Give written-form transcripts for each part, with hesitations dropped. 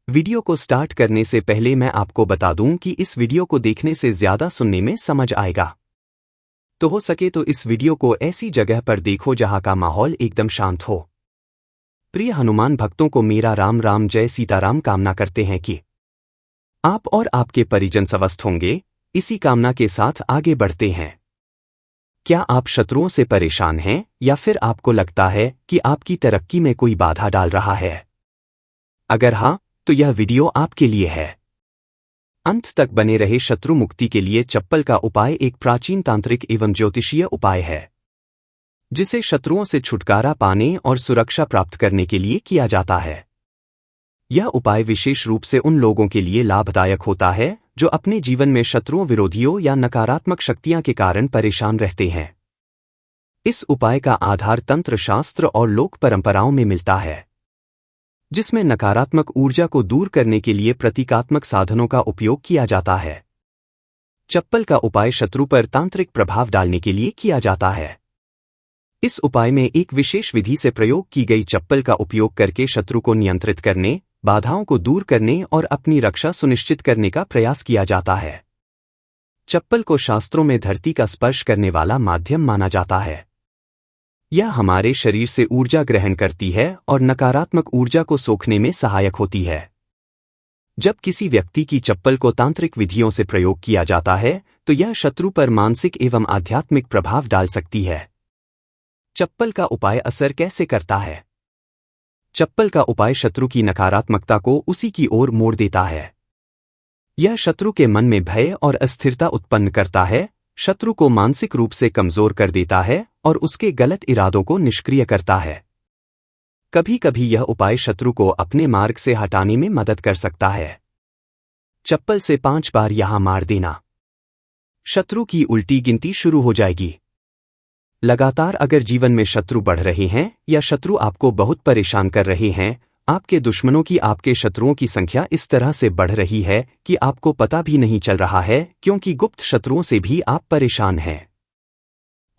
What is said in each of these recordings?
Video को start करने से पहले मैं आपको बता दूं कि इस वीडियो को देखने से ज्यादा सुनने में समझ आएगा। तो हो सके तो इस वीडियो को ऐसी जगह पर देखो जहां का माहौल एकदम शांत हो। प्रिय हनुमान भक्तों को मेरा राम राम जय सीताराम कामना करते हैं कि आप और आपके परिजन स्वस्थ होंगे। इसी कामना के साथ आगे बढ़ते हैं। क्या आप शत्रुओं से परेशान हैं या फिर आपको लगता है कि आपकी तरक्की में कोई बाधा डाल रहा है? अगर हाँ, तो यह वीडियो आपके लिए है। अंत तक बने रहे। शत्रु मुक्ति के लिए चप्पल का उपाय एक प्राचीन तांत्रिक एवं ज्योतिषीय उपाय है, जिसे शत्रुओं से छुटकारा पाने और सुरक्षा प्राप्त करने के लिए किया जाता है। यह उपाय विशेष रूप से उन लोगों के लिए लाभदायक होता है जो अपने जीवन में शत्रुओं, विरोधियों या नकारात्मक शक्तियां के कारण परेशान रहते हैं। इस उपाय का आधार तंत्र शास्त्र और लोक परंपराओं में मिलता है, जिसमें नकारात्मक ऊर्जा को दूर करने के लिए प्रतीकात्मक साधनों का उपयोग किया जाता है। चप्पल का उपाय शत्रु पर तांत्रिक प्रभाव डालने के लिए किया जाता है। इस उपाय में एक विशेष विधि से प्रयोग की गई चप्पल का उपयोग करके शत्रु को नियंत्रित करने, बाधाओं को दूर करने और अपनी रक्षा सुनिश्चित करने का प्रयास किया जाता है। चप्पल को शास्त्रों में धरती का स्पर्श करने वाला माध्यम माना जाता है। यह हमारे शरीर से ऊर्जा ग्रहण करती है और नकारात्मक ऊर्जा को सोखने में सहायक होती है। जब किसी व्यक्ति की चप्पल को तांत्रिक विधियों से प्रयोग किया जाता है तो यह शत्रु पर मानसिक एवं आध्यात्मिक प्रभाव डाल सकती है। चप्पल का उपाय असर कैसे करता है? चप्पल का उपाय शत्रु की नकारात्मकता को उसी की ओर मोड़ देता है। यह शत्रु के मन में भय और अस्थिरता उत्पन्न करता है, शत्रु को मानसिक रूप से कमजोर कर देता है और उसके गलत इरादों को निष्क्रिय करता है। कभी कभी यह उपाय शत्रु को अपने मार्ग से हटाने में मदद कर सकता है। चप्पल से 5 बार यहां मार देना। शत्रु की उल्टी गिनती शुरू हो जाएगी। लगातार अगर जीवन में शत्रु बढ़ रहे हैं या शत्रु आपको बहुत परेशान कर रहे हैं, आपके दुश्मनों की, आपके शत्रुओं की संख्या इस तरह से बढ़ रही है कि आपको पता भी नहीं चल रहा है, क्योंकि गुप्त शत्रुओं से भी आप परेशान हैं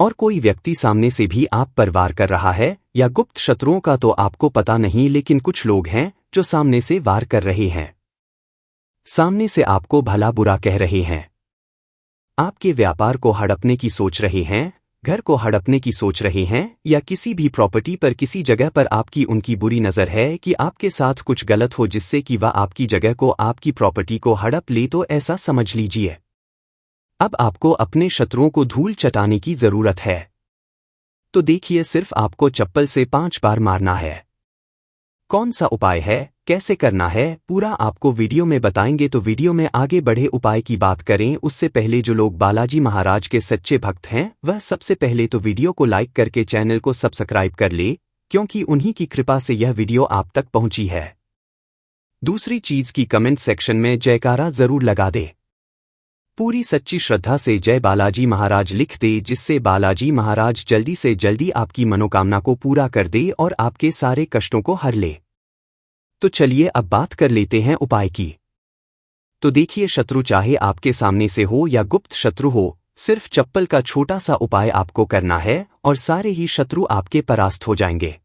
और कोई व्यक्ति सामने से भी आप पर वार कर रहा है, या गुप्त शत्रुओं का तो आपको पता नहीं, लेकिन कुछ लोग हैं जो सामने से वार कर रहे हैं, सामने से आपको भला बुरा कह रहे हैं, आपके व्यापार को हड़पने की सोच रहे हैं, घर को हड़पने की सोच रहे हैं, या किसी भी प्रॉपर्टी पर, किसी जगह पर आपकी उनकी बुरी नज़र है कि आपके साथ कुछ गलत हो जिससे कि वह आपकी जगह को, आपकी प्रॉपर्टी को हड़प ले, तो ऐसा समझ लीजिए अब आपको अपने शत्रुओं को धूल चटाने की जरूरत है। तो देखिए, सिर्फ आपको चप्पल से 5 बार मारना है। कौन सा उपाय है, कैसे करना है, पूरा आपको वीडियो में बताएंगे। तो वीडियो में आगे बढ़े उपाय की बात करें उससे पहले जो लोग बालाजी महाराज के सच्चे भक्त हैं वह सबसे पहले तो वीडियो को लाइक करके चैनल को सब्सक्राइब कर ले, क्योंकि उन्हीं की कृपा से यह वीडियो आप तक पहुंची है। दूसरी चीज की कमेंट सेक्शन में जयकारा जरूर लगा दे। पूरी सच्ची श्रद्धा से जय बालाजी महाराज लिख दे, जिससे बालाजी महाराज जल्दी से जल्दी आपकी मनोकामना को पूरा कर दे और आपके सारे कष्टों को हर ले। तो चलिए अब बात कर लेते हैं उपाय की। तो देखिए, शत्रु चाहे आपके सामने से हो या गुप्त शत्रु हो, सिर्फ चप्पल का छोटा सा उपाय आपको करना है और सारे ही शत्रु आपके परास्त हो जाएंगे।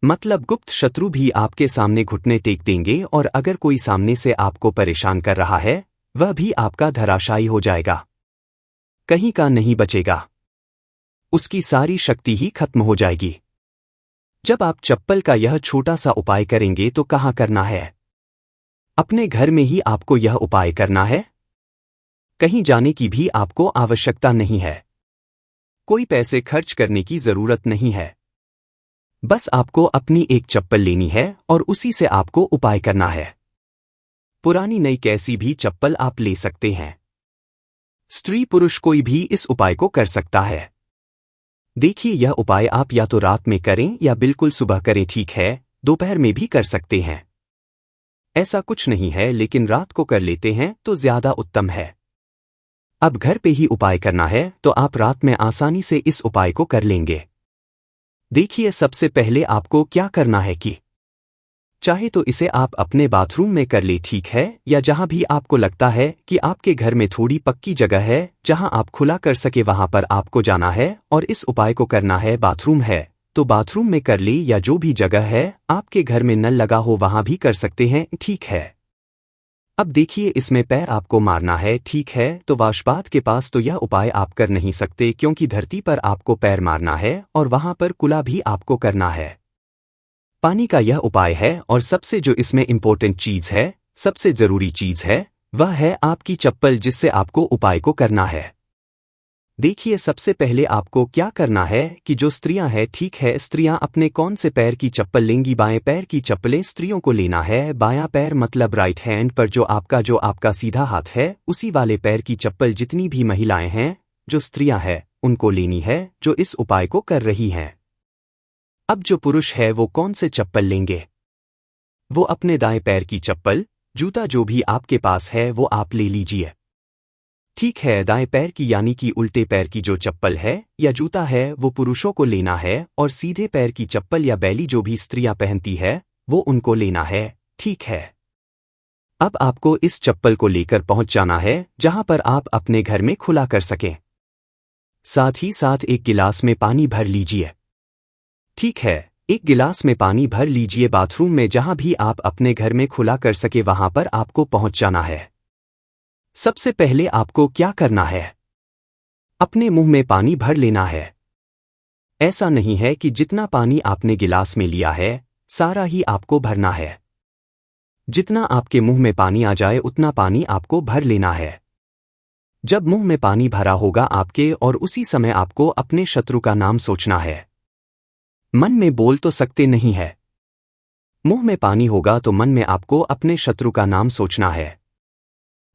मतलब गुप्त शत्रु भी आपके सामने घुटने टेक देंगे और अगर कोई सामने से आपको परेशान कर रहा है वह भी आपका धराशायी हो जाएगा, कहीं का नहीं बचेगा, उसकी सारी शक्ति ही खत्म हो जाएगी। जब आप चप्पल का यह छोटा सा उपाय करेंगे तो कहाँ करना है? अपने घर में ही आपको यह उपाय करना है। कहीं जाने की भी आपको आवश्यकता नहीं है, कोई पैसे खर्च करने की जरूरत नहीं है। बस आपको अपनी एक चप्पल लेनी है और उसी से आपको उपाय करना है। पुरानी नई कैसी भी चप्पल आप ले सकते हैं। स्त्री पुरुष कोई भी इस उपाय को कर सकता है। देखिए, यह उपाय आप या तो रात में करें या बिल्कुल सुबह करें, ठीक है, दोपहर में भी कर सकते हैं। ऐसा कुछ नहीं है, लेकिन रात को कर लेते हैं तो ज्यादा उत्तम है। अब घर पे ही उपाय करना है तो आप रात में आसानी से इस उपाय को कर लेंगे। देखिए, सबसे पहले आपको क्या करना है कि चाहे तो इसे आप अपने बाथरूम में कर ले, ठीक है, या जहां भी आपको लगता है कि आपके घर में थोड़ी पक्की जगह है जहां आप खुला कर सके, वहां पर आपको जाना है और इस उपाय को करना है। बाथरूम है तो बाथरूम में कर ले या जो भी जगह है आपके घर में नल लगा हो वहां भी कर सकते हैं, ठीक है। अब देखिए इसमें पैर आपको मारना है, ठीक है। तो वाशबाथ के पास तो यह उपाय आप कर नहीं सकते क्योंकि धरती पर आपको पैर मारना है और वहां पर कुला भी आपको करना है। पानी का यह उपाय है और सबसे जो इसमें इंपॉर्टेंट चीज है, सबसे जरूरी चीज है, वह है आपकी चप्पल जिससे आपको उपाय को करना है। देखिए सबसे पहले आपको क्या करना है कि जो स्त्रियां हैं, ठीक है, स्त्रियां अपने कौन से पैर की चप्पल लेंगी? बाएं पैर की चप्पलें स्त्रियों को लेना है। बायां पैर मतलब राइट हैंड पर जो आपका सीधा हाथ है उसी वाले पैर की चप्पल जितनी भी महिलाएं हैं, जो स्त्रियां हैं, उनको लेनी है जो इस उपाय को कर रही हैं। अब जो पुरुष है वो कौन से चप्पल लेंगे? वो अपने दाएं पैर की चप्पल, जूता जो भी आपके पास है वो आप ले लीजिए, ठीक है। दाएं पैर की यानी कि उल्टे पैर की जो चप्पल है या जूता है वो पुरुषों को लेना है और सीधे पैर की चप्पल या बैली जो भी स्त्रियां पहनती है वो उनको लेना है, ठीक है। अब आपको इस चप्पल को लेकर पहुंच जाना है जहां पर आप अपने घर में खुला कर सकें। साथ ही साथ एक गिलास में पानी भर लीजिए, ठीक है। एक गिलास में पानी भर लीजिए। बाथरूम में जहां भी आप अपने घर में खुला कर सके वहां पर आपको पहुंच जाना है। सबसे पहले आपको क्या करना है? अपने मुंह में पानी भर लेना है। ऐसा नहीं है कि जितना पानी आपने गिलास में लिया है सारा ही आपको भरना है। जितना आपके मुंह में पानी आ जाए उतना पानी आपको भर लेना है। जब मुंह में पानी भरा होगा आपके और उसी समय आपको अपने शत्रु का नाम सोचना है। मन में बोल तो सकते नहीं है। मुंह में पानी होगा तो मन में आपको अपने शत्रु का नाम सोचना है।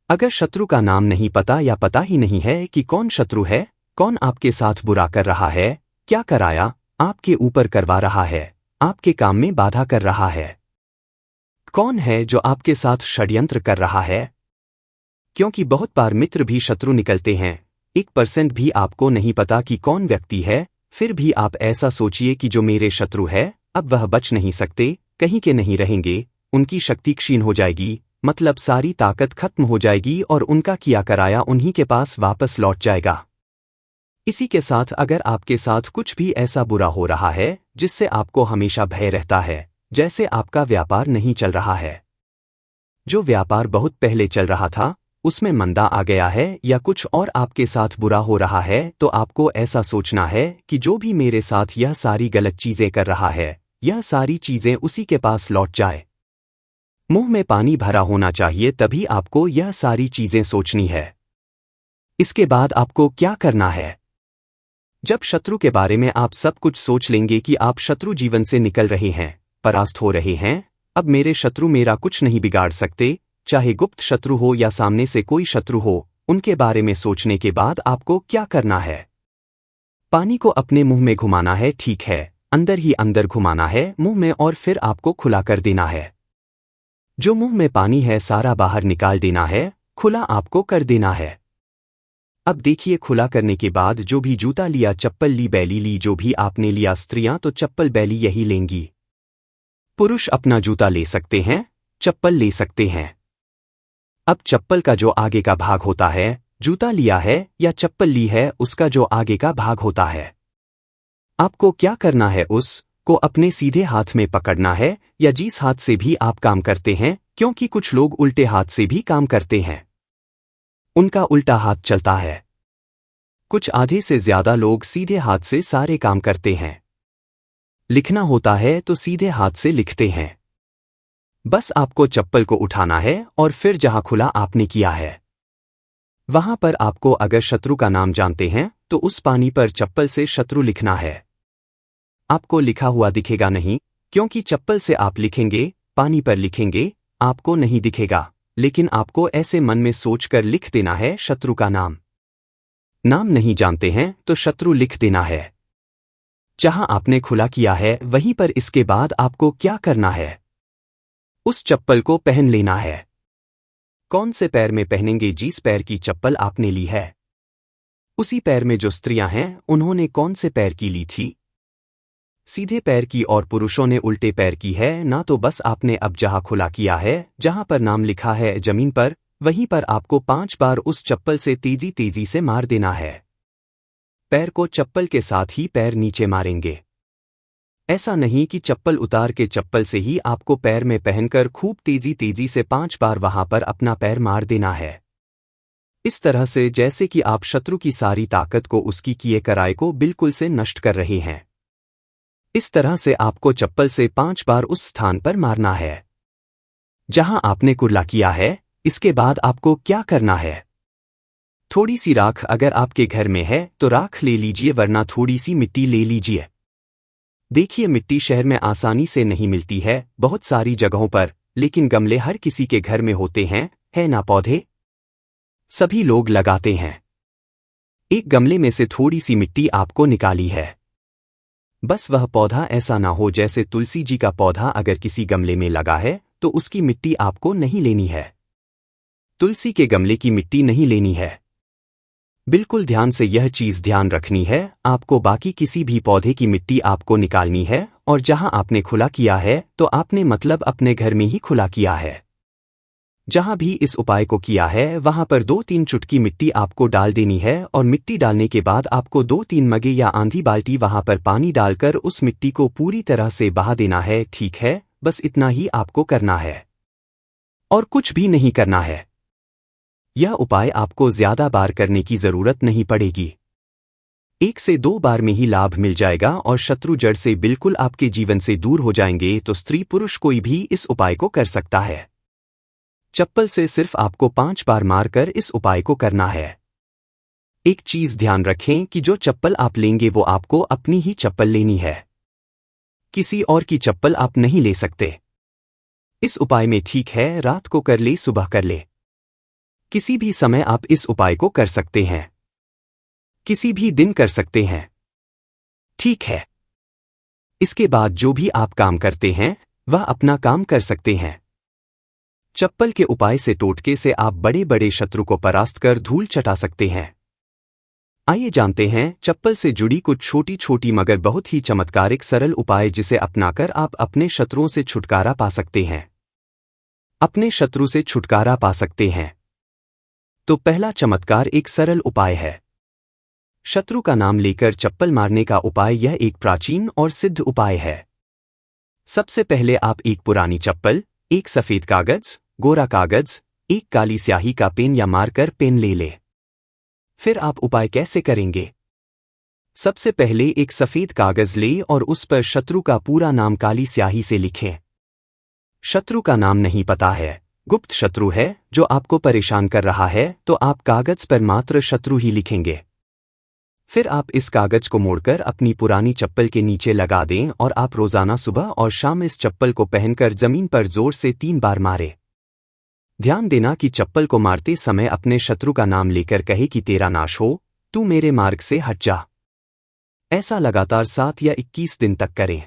अगर शत्रु का नाम नहीं पता या पता ही नहीं है कि कौन शत्रु है, कौन आपके साथ बुरा कर रहा है, क्या कराया, आपके ऊपर करवा रहा है, आपके काम में बाधा कर रहा है, कौन है जो आपके साथ षड्यंत्र कर रहा है, क्योंकि बहुत बार मित्र भी शत्रु निकलते हैं। 1% भी आपको नहीं पता कि कौन व्यक्ति है, फिर भी आप ऐसा सोचिए कि जो मेरे शत्रु है अब वह बच नहीं सकते, कहीं के नहीं रहेंगे, उनकी शक्ति क्षीण हो जाएगी, मतलब सारी ताकत खत्म हो जाएगी और उनका किया कराया उन्हीं के पास वापस लौट जाएगा। इसी के साथ अगर आपके साथ कुछ भी ऐसा बुरा हो रहा है जिससे आपको हमेशा भय रहता है, जैसे आपका व्यापार नहीं चल रहा है, जो व्यापार बहुत पहले चल रहा था उसमें मंदा आ गया है या कुछ और आपके साथ बुरा हो रहा है, तो आपको ऐसा सोचना है कि जो भी मेरे साथ यह सारी गलत चीजें कर रहा है, यह सारी चीजें उसी के पास लौट जाए। मुंह में पानी भरा होना चाहिए, तभी आपको यह सारी चीजें सोचनी है। इसके बाद आपको क्या करना है? जब शत्रु के बारे में आप सब कुछ सोच लेंगे कि आप शत्रु जीवन से निकल रहे हैं, परास्त हो रहे हैं, अब मेरे शत्रु मेरा कुछ नहीं बिगाड़ सकते, चाहे गुप्त शत्रु हो या सामने से कोई शत्रु हो, उनके बारे में सोचने के बाद आपको क्या करना है? पानी को अपने मुंह में घुमाना है, ठीक है, अंदर ही अंदर घुमाना है मुंह में और फिर आपको खुला कर देना है। जो मुंह में पानी है सारा बाहर निकाल देना है, खुला आपको कर देना है। अब देखिए खुला करने के बाद जो भी जूता लिया, चप्पल ली, बैली ली, जो भी आपने लिया, स्त्रियां तो चप्पल बैली यही लेंगी, पुरुष अपना जूता ले सकते हैं, चप्पल ले सकते हैं। अब चप्पल का जो आगे का भाग होता है, जूता लिया है या चप्पल ली है उसका जो आगे का भाग होता है, आपको क्या करना है? को अपने सीधे हाथ में पकड़ना है या जिस हाथ से भी आप काम करते हैं, क्योंकि कुछ लोग उल्टे हाथ से भी काम करते हैं, उनका उल्टा हाथ चलता है। कुछ आधे से ज्यादा लोग सीधे हाथ से सारे काम करते हैं। लिखना होता है तो सीधे हाथ से लिखते हैं। बस आपको चप्पल को उठाना है और फिर जहां खुला आपने किया है वहां पर आपको अगर शत्रु का नाम जानते हैं तो उस पानी पर चप्पल से शत्रु लिखना है। आपको लिखा हुआ दिखेगा नहीं, क्योंकि चप्पल से आप लिखेंगे, पानी पर लिखेंगे, आपको नहीं दिखेगा, लेकिन आपको ऐसे मन में सोचकर लिख देना है शत्रु का नाम। नाम नहीं जानते हैं तो शत्रु लिख देना है जहां आपने खुला किया है वहीं पर। इसके बाद आपको क्या करना है? उस चप्पल को पहन लेना है। कौन से पैर में पहनेंगे? जिस पैर की चप्पल आपने ली है उसी पैर में। जो स्त्रियां हैं उन्होंने कौन से पैर की ली थी? सीधे पैर की, और पुरुषों ने उल्टे पैर की है ना। तो बस आपने अब जहां खुला किया है, जहां पर नाम लिखा है जमीन पर, वहीं पर आपको 5 बार उस चप्पल से तेजी तेजी से मार देना है। पैर को चप्पल के साथ ही पैर नीचे मारेंगे। ऐसा नहीं कि चप्पल उतार के चप्पल से ही आपको पैर में पहनकर खूब तेजी से 5 बार वहां पर अपना पैर मार देना है। इस तरह से जैसे कि आप शत्रु की सारी ताकत को उसकी किए कराए को बिल्कुल से नष्ट कर रहे हैं। इस तरह से आपको चप्पल से 5 बार उस स्थान पर मारना है जहां आपने कुर्ला किया है। इसके बाद आपको क्या करना है? थोड़ी सी राख अगर आपके घर में है तो राख ले लीजिए, वरना थोड़ी सी मिट्टी ले लीजिए। देखिए, मिट्टी शहर में आसानी से नहीं मिलती है बहुत सारी जगहों पर, लेकिन गमले हर किसी के घर में होते हैं, है ना? पौधे सभी लोग लगाते हैं। एक गमले में से थोड़ी सी मिट्टी आपको निकाली है। बस वह पौधा ऐसा ना हो जैसे तुलसी जी का पौधा अगर किसी गमले में लगा है तो उसकी मिट्टी आपको नहीं लेनी है। तुलसी के गमले की मिट्टी नहीं लेनी है। बिल्कुल ध्यान से यह चीज ध्यान रखनी है, आपको बाकी किसी भी पौधे की मिट्टी आपको निकालनी है। और जहां आपने खुला किया है तो आपने मतलब अपने घर में ही खुला किया है। जहां भी इस उपाय को किया है वहां पर 2-3 चुटकी मिट्टी आपको डाल देनी है, और मिट्टी डालने के बाद आपको 2-3 मगे या आंधी बाल्टी वहां पर पानी डालकर उस मिट्टी को पूरी तरह से बहा देना है। ठीक है, बस इतना ही आपको करना है और कुछ भी नहीं करना है। यह उपाय आपको ज्यादा बार करने की जरूरत नहीं पड़ेगी। 1 से 2 बार में ही लाभ मिल जाएगा और शत्रु जड़ से बिल्कुल आपके जीवन से दूर हो जाएंगे। तो स्त्री पुरुष कोई भी इस उपाय को कर सकता है। चप्पल से सिर्फ आपको 5 बार मारकर इस उपाय को करना है। एक चीज ध्यान रखें कि जो चप्पल आप लेंगे वो आपको अपनी ही चप्पल लेनी है, किसी और की चप्पल आप नहीं ले सकते। इस उपाय में ठीक है रात को कर ले, सुबह कर ले, किसी भी समय आप इस उपाय को कर सकते हैं, किसी भी दिन कर सकते हैं। ठीक है, इसके बाद जो भी आप काम करते हैं वह अपना काम कर सकते हैं। चप्पल के उपाय से टोटके से आप बड़े बड़े शत्रु को परास्त कर धूल चटा सकते हैं। आइए जानते हैं चप्पल से जुड़ी कुछ छोटी छोटी मगर बहुत ही चमत्कारिक सरल उपाय जिसे अपनाकर आप अपने शत्रुओं से छुटकारा पा सकते हैं, अपने शत्रु से छुटकारा पा सकते हैं। तो पहला चमत्कार एक सरल उपाय है। शत्रु का नाम लेकर चप्पल मारने का उपाय। यह एक प्राचीन और सिद्ध उपाय है। सबसे पहले आप एक पुरानी चप्पल, एक सफेद कागज, गोरा कागज, एक काली स्याही का पेन या मार्कर पेन ले ले। फिर आप उपाय कैसे करेंगे? सबसे पहले एक सफेद कागज ले और उस पर शत्रु का पूरा नाम काली स्याही से लिखें। शत्रु का नाम नहीं पता है, गुप्त शत्रु है जो आपको परेशान कर रहा है, तो आप कागज पर मात्र शत्रु ही लिखेंगे। फिर आप इस कागज को मोड़कर अपनी पुरानी चप्पल के नीचे लगा दें और आप रोजाना सुबह और शाम इस चप्पल को पहनकर जमीन पर जोर से 3 बार मारें। ध्यान देना कि चप्पल को मारते समय अपने शत्रु का नाम लेकर कहे कि तेरा नाश हो, तू मेरे मार्ग से हट जा। ऐसा लगातार 7 या 21 दिन तक करें।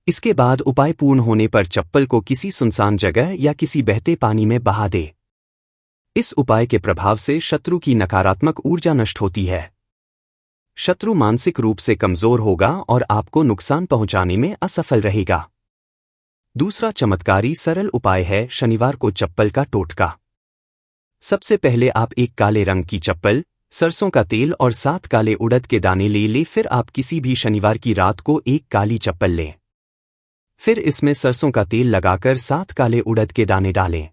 इसके बाद उपाय पूर्ण होने पर चप्पल को किसी सुनसान जगह या किसी बहते पानी में बहा दे। इस उपाय के प्रभाव से शत्रु की नकारात्मक ऊर्जा नष्ट होती है। शत्रु मानसिक रूप से कमजोर होगा और आपको नुकसान पहुंचाने में असफल रहेगा। दूसरा चमत्कारी सरल उपाय है शनिवार को चप्पल का टोटका। सबसे पहले आप एक काले रंग की चप्पल, सरसों का तेल और 7 काले उड़द के दाने ले। फिर आप किसी भी शनिवार की रात को एक काली चप्पल लें। फिर इसमें सरसों का तेल लगाकर 7 काले उड़द के दाने डालें।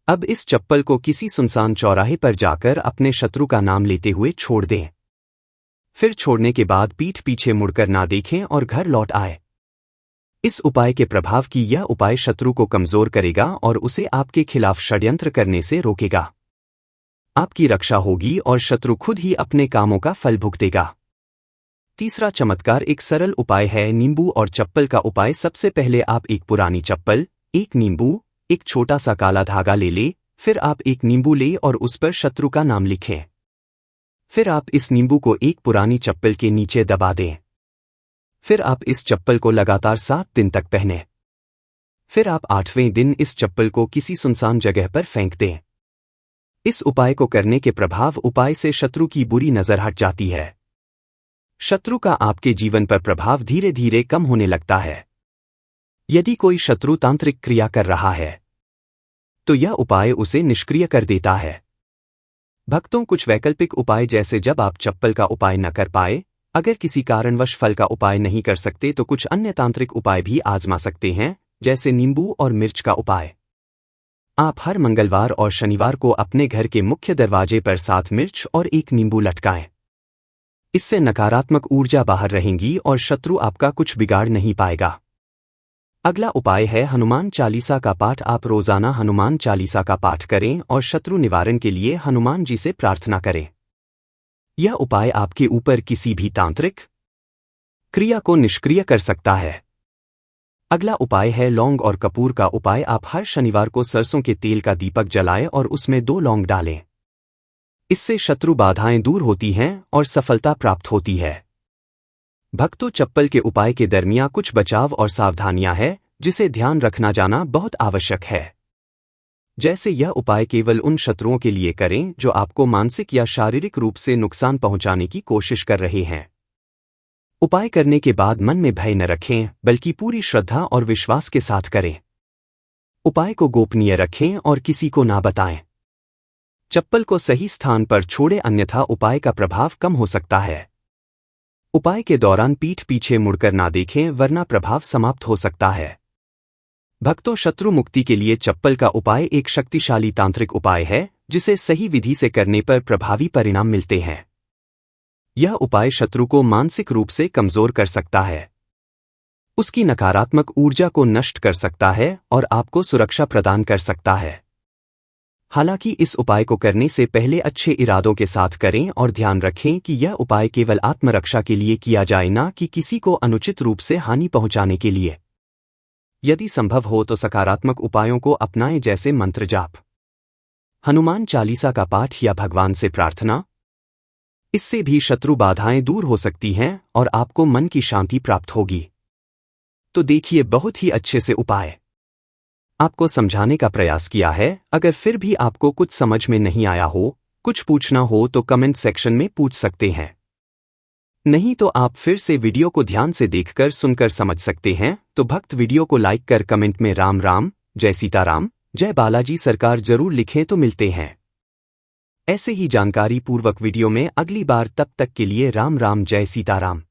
अब इस चप्पल को किसी सुनसान चौराहे पर जाकर अपने शत्रु का नाम लेते हुए छोड़ दें। फिर छोड़ने के बाद पीठ पीछे मुड़कर ना देखें और घर लौट आए। इस उपाय के प्रभाव की यह उपाय शत्रु को कमजोर करेगा और उसे आपके खिलाफ षड्यंत्र करने से रोकेगा। आपकी रक्षा होगी और शत्रु खुद ही अपने कामों का फल भुगतेगा। तीसरा चमत्कार एक सरल उपाय है नींबू और चप्पल का उपाय। सबसे पहले आप एक पुरानी चप्पल, एक नींबू, एक छोटा सा काला धागा ले। फिर आप एक नींबू ले और उस पर शत्रु का नाम लिखें। फिर आप इस नींबू को एक पुरानी चप्पल के नीचे दबा दें। फिर आप इस चप्पल को लगातार 7 दिन तक पहने। फिर आप 8वें दिन इस चप्पल को किसी सुनसान जगह पर फेंक दें। इस उपाय को करने के प्रभाव उपाय से शत्रु की बुरी नजर हट जाती है। शत्रु का आपके जीवन पर प्रभाव धीरे धीरे कम होने लगता है। यदि कोई शत्रु तांत्रिक क्रिया कर रहा है तो यह उपाय उसे निष्क्रिय कर देता है। भक्तों कुछ वैकल्पिक उपाय जैसे जब आप चप्पल का उपाय न कर पाए अगर किसी कारणवश फल का उपाय नहीं कर सकते तो कुछ अन्य तांत्रिक उपाय भी आजमा सकते हैं, जैसे नींबू और मिर्च का उपाय। आप हर मंगलवार और शनिवार को अपने घर के मुख्य दरवाजे पर 7 मिर्च और 1 नींबू लटकाएं। इससे नकारात्मक ऊर्जा बाहर रहेंगी और शत्रु आपका कुछ बिगाड़ नहीं पाएगा। अगला उपाय है हनुमान चालीसा का पाठ। आप रोजाना हनुमान चालीसा का पाठ करें और शत्रु निवारण के लिए हनुमान जी से प्रार्थना करें। यह उपाय आपके ऊपर किसी भी तांत्रिक क्रिया को निष्क्रिय कर सकता है। अगला उपाय है लौंग और कपूर का उपाय। आप हर शनिवार को सरसों के तेल का दीपक जलाएं और उसमें 2 लौंग डालें। इससे शत्रु बाधाएं दूर होती हैं और सफलता प्राप्त होती है। भक्तों, चप्पल के उपाय के दरमियान कुछ बचाव और सावधानियां हैं जिसे ध्यान रखना जाना बहुत आवश्यक है। जैसे यह उपाय केवल उन शत्रुओं के लिए करें जो आपको मानसिक या शारीरिक रूप से नुकसान पहुंचाने की कोशिश कर रहे हैं। उपाय करने के बाद मन में भय न रखें, बल्कि पूरी श्रद्धा और विश्वास के साथ करें। उपाय को गोपनीय रखें और किसी को ना बताएं। चप्पल को सही स्थान पर छोड़ें, अन्यथा उपाय का प्रभाव कम हो सकता है। उपाय के दौरान पीठ पीछे मुड़कर ना देखें, वरना प्रभाव समाप्त हो सकता है। भक्तों, शत्रु मुक्ति के लिए चप्पल का उपाय एक शक्तिशाली तांत्रिक उपाय है जिसे सही विधि से करने पर प्रभावी परिणाम मिलते हैं। यह उपाय शत्रु को मानसिक रूप से कमजोर कर सकता है, उसकी नकारात्मक ऊर्जा को नष्ट कर सकता है और आपको सुरक्षा प्रदान कर सकता है। हालांकि इस उपाय को करने से पहले अच्छे इरादों के साथ करें और ध्यान रखें कि यह उपाय केवल आत्मरक्षा के लिए किया जाए, ना कि किसी को अनुचित रूप से हानि पहुंचाने के लिए। यदि संभव हो तो सकारात्मक उपायों को अपनाएं, जैसे मंत्र जाप, हनुमान चालीसा का पाठ या भगवान से प्रार्थना। इससे भी शत्रु बाधाएं दूर हो सकती हैं और आपको मन की शांति प्राप्त होगी। तो देखिए, बहुत ही अच्छे से उपाय आपको समझाने का प्रयास किया है। अगर फिर भी आपको कुछ समझ में नहीं आया हो, कुछ पूछना हो तो कमेंट सेक्शन में पूछ सकते हैं। नहीं तो आप फिर से वीडियो को ध्यान से देखकर सुनकर समझ सकते हैं। तो भक्त, वीडियो को लाइक कर कमेंट में राम राम, जय सीताराम, जय बालाजी सरकार जरूर लिखें। तो मिलते हैं ऐसे ही जानकारी पूर्वक वीडियो में अगली बार। तब तक के लिए राम राम, जय सीताराम।